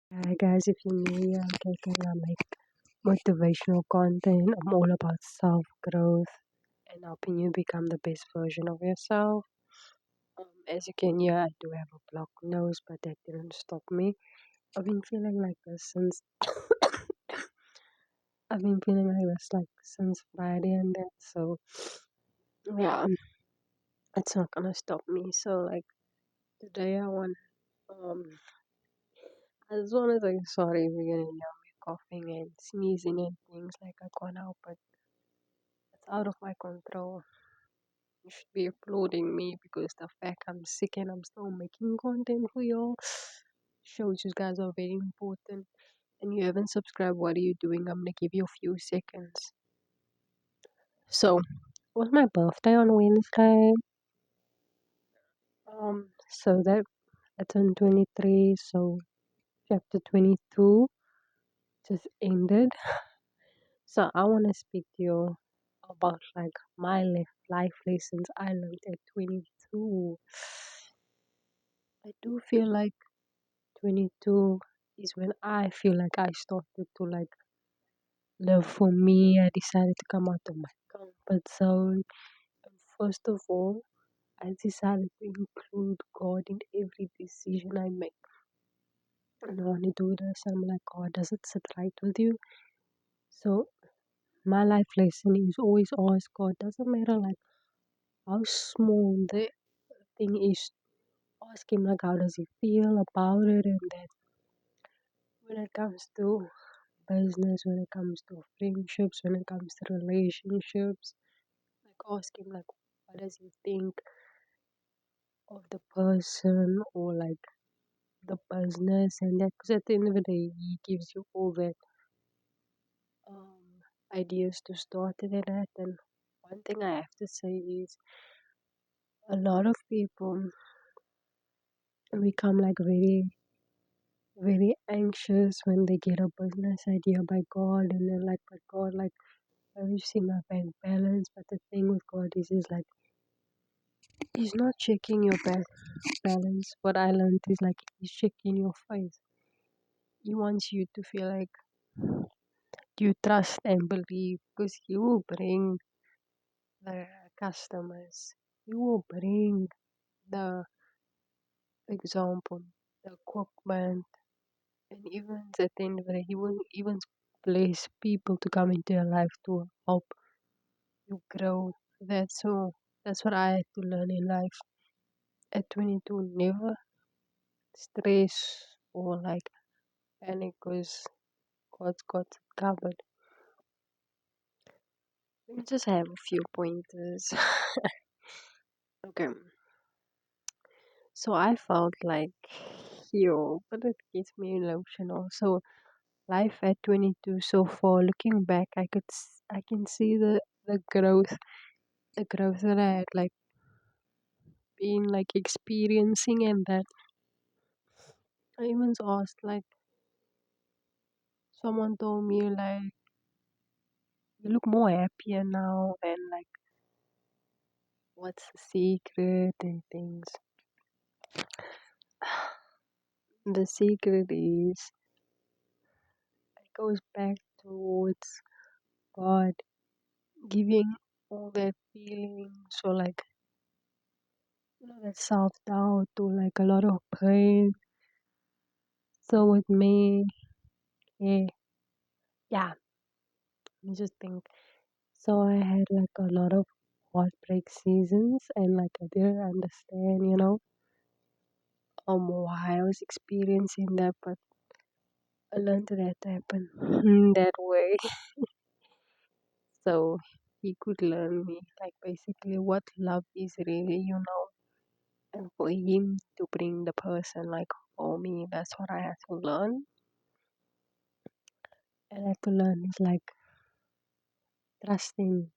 Hi guys, if you're new here, I'm Kekin. I make motivational content. I'm all about self growth and helping you become the best version of yourself. As you can hear, I do have a blocked nose, but that didn't stop me. I've been feeling like this since I've been feeling like this like since Friday, and that so yeah, it's not gonna stop me. So like today, I just want to say sorry if you're gonna hear me coughing and sneezing and things like I can't help it. It's out of my control. You should be applauding me because the fact I'm sick and I'm still making content for y'all shows you guys are very important. And you haven't subscribed, what are you doing? I'm gonna give you a few seconds. So, it was my birthday on Wednesday. So that I turned 23. So chapter 22 just ended. So I want to speak to you about like my life lessons I learned at 22. I do feel like 22 is when I feel like I started to like live for me. I decided to come out of my comfort zone. And first of all, I decided to include God in every decision I make. And I want to do this. I'm like, God, does it sit right with you? So my life lesson is always ask God. Doesn't matter like how small the thing is. Ask Him like how does He feel about it, and that when it comes to business, when it comes to friendships, when it comes to relationships. Like ask him like what does he think of the person or like the business and that because at the end of the day he gives you all that ideas to start it and that. And one thing I have to say is a lot of people become like very anxious when they get a business idea by God and they're like but God like have you seen my bank balance? But the thing with God is like he's not checking your bank balance. What I learned is like he's checking your face. He wants you to feel like you trust and believe because he will bring the customers. He will bring the example, the equipment, and even at the end of the day, he will even place people to come into your life to help you grow. That's all. That's what I had to learn in life. At 22, never stress or like panic because God's got it covered. Let me just have a few pointers. Okay, so I felt like yo, but it gets me emotional. So life at 22 so far, looking back, I can see the growth that I had like been like experiencing, and that I even asked like someone told me like you look more happier now, and like what's the secret and things. The secret is it goes back towards God giving all that feeling. So like that self doubt or like a lot of pain. So with me, yeah, yeah, I just think so. I had like a lot of heartbreak seasons, and like I didn't understand, why I was experiencing that, but I learned that happened that way. So he could learn me like basically what love is really, and for him to bring the person like for me, that's what I had to learn. And I had to learn is like trusting,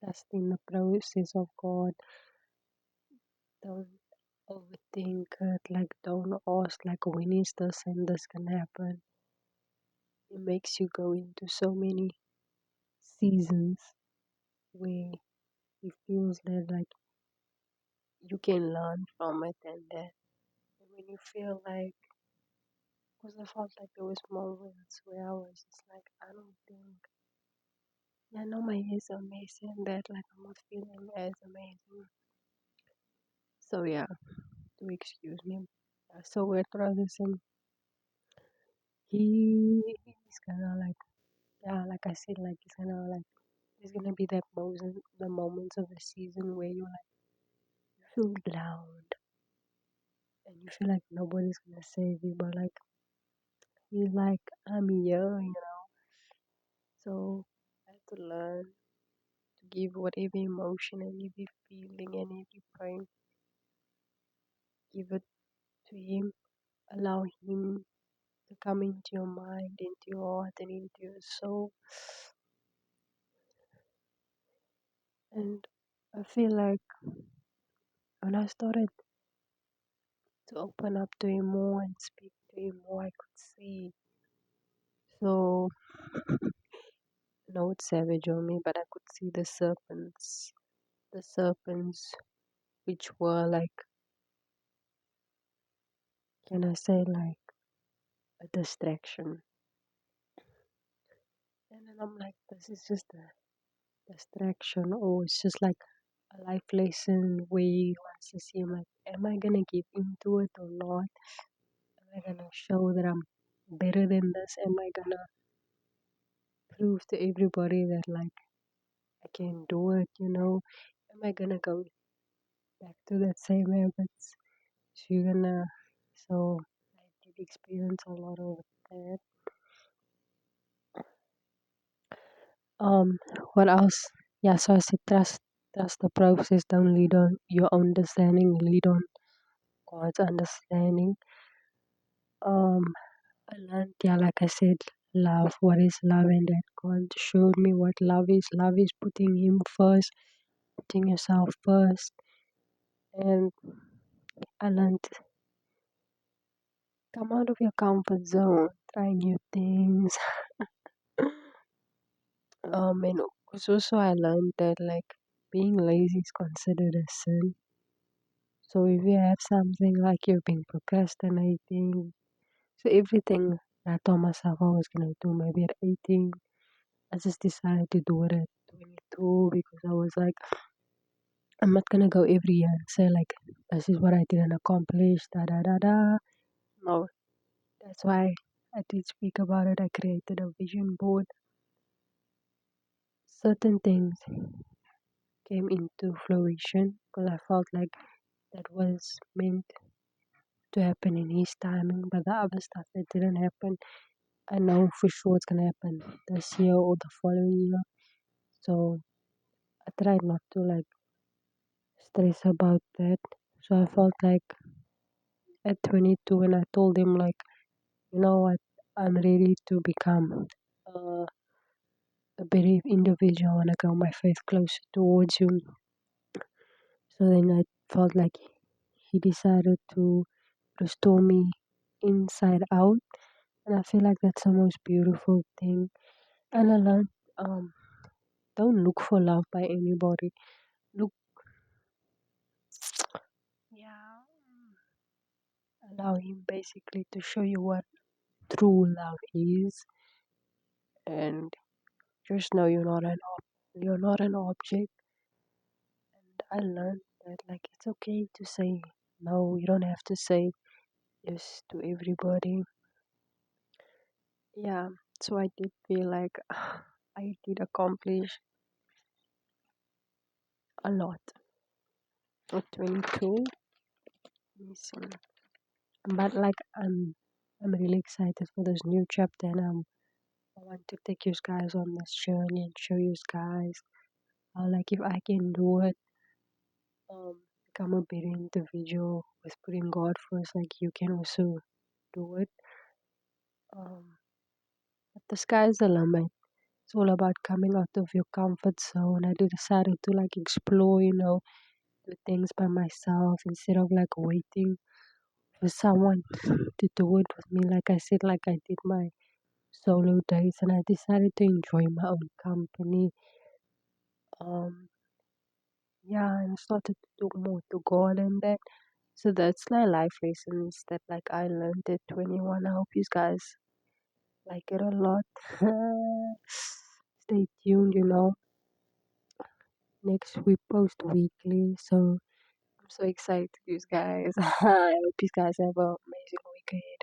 trusting the process of God. Don't overthink it. Like don't ask like when is this and this can happen. It makes you go into so many seasons where it feels that like you can learn from it, and that when you feel like Because I felt like there was moments where I was just like, I don't think, yeah, I know my hair is amazing, that like I'm not feeling as amazing. So yeah, do excuse me. So we're transitioning. He's kind of like, yeah, like I said, like it's kind of like there's gonna be that moment, the moments of the season where you like you feel loud and you feel like nobody's gonna save you, but like he's like, I'm here, you know. So I had to learn to give whatever emotion and every feeling and every pain, give it to him, allow him to come into your mind, into your heart, and into your soul. And I feel like when I started to open up to him more and speak to him more, I could see. So, no, it's savage on me, but I could see the serpents, which were like, can I say, like a distraction. And then I'm like, this is just a distraction, or it's just like a life lesson where he wants to see, like, am I gonna get into it or not? Am I gonna show that I'm better than this? Am I gonna prove to everybody that like I can do it, you know? Am I gonna go back to that same habits? So you're gonna so I did experience a lot of that. Um what else? Yeah, so I said trust the process, don't lead on your understanding, lead on God's understanding. Um I learned, yeah, like I said, love. What is love? And that God showed me what love is. Love is putting Him first, putting yourself first. And I learned, come out of your comfort zone, try new things. And also I learned that like being lazy is considered a sin. So if you have something like you've been procrastinating, so everything I told myself I was gonna do maybe at 18, I just decided to do it at 22 because I was like, I'm not gonna go every year and say like this is what I didn't accomplish, da da da da. No, that's why I did speak about it. I created a vision board. Certain things came into fruition because I felt like that was meant to happen in his timing, but the other stuff that didn't happen, I know for sure it's gonna happen this year or the following year. So I tried not to like stress about that. So I felt like at 22 when I told him like, you know what, I'm ready to become uh, a better individual. I wanna grow my faith closer towards you. So then I felt like he decided to restore me inside out, and I feel like that's the most beautiful thing. And I learned, don't look for love by anybody. Look, yeah, allow him basically to show you what true love is, and just know you're not an object. And I learned that like it's okay to say no. You don't have to say yes to everybody. Yeah, so I did feel like I did accomplish a lot at 22. Let me see. But like I'm really excited for this new chapter, and I want to take you guys on this journey and show you guys how like if I can do it, become a better individual with putting God first, like you can also do it. Um, but the sky's the limit. It's all about coming out of your comfort zone. I decided to like explore, you know, do things by myself instead of like waiting for someone to do it with me. Like I said, like I did my solo days and I decided to enjoy my own company. Um, yeah, and started to do more to God and that. So that's like life lessons that like I learned at 21. I hope you guys like it a lot. Stay tuned, next we post weekly. So I'm so excited, you guys. I hope you guys have an amazing weekend.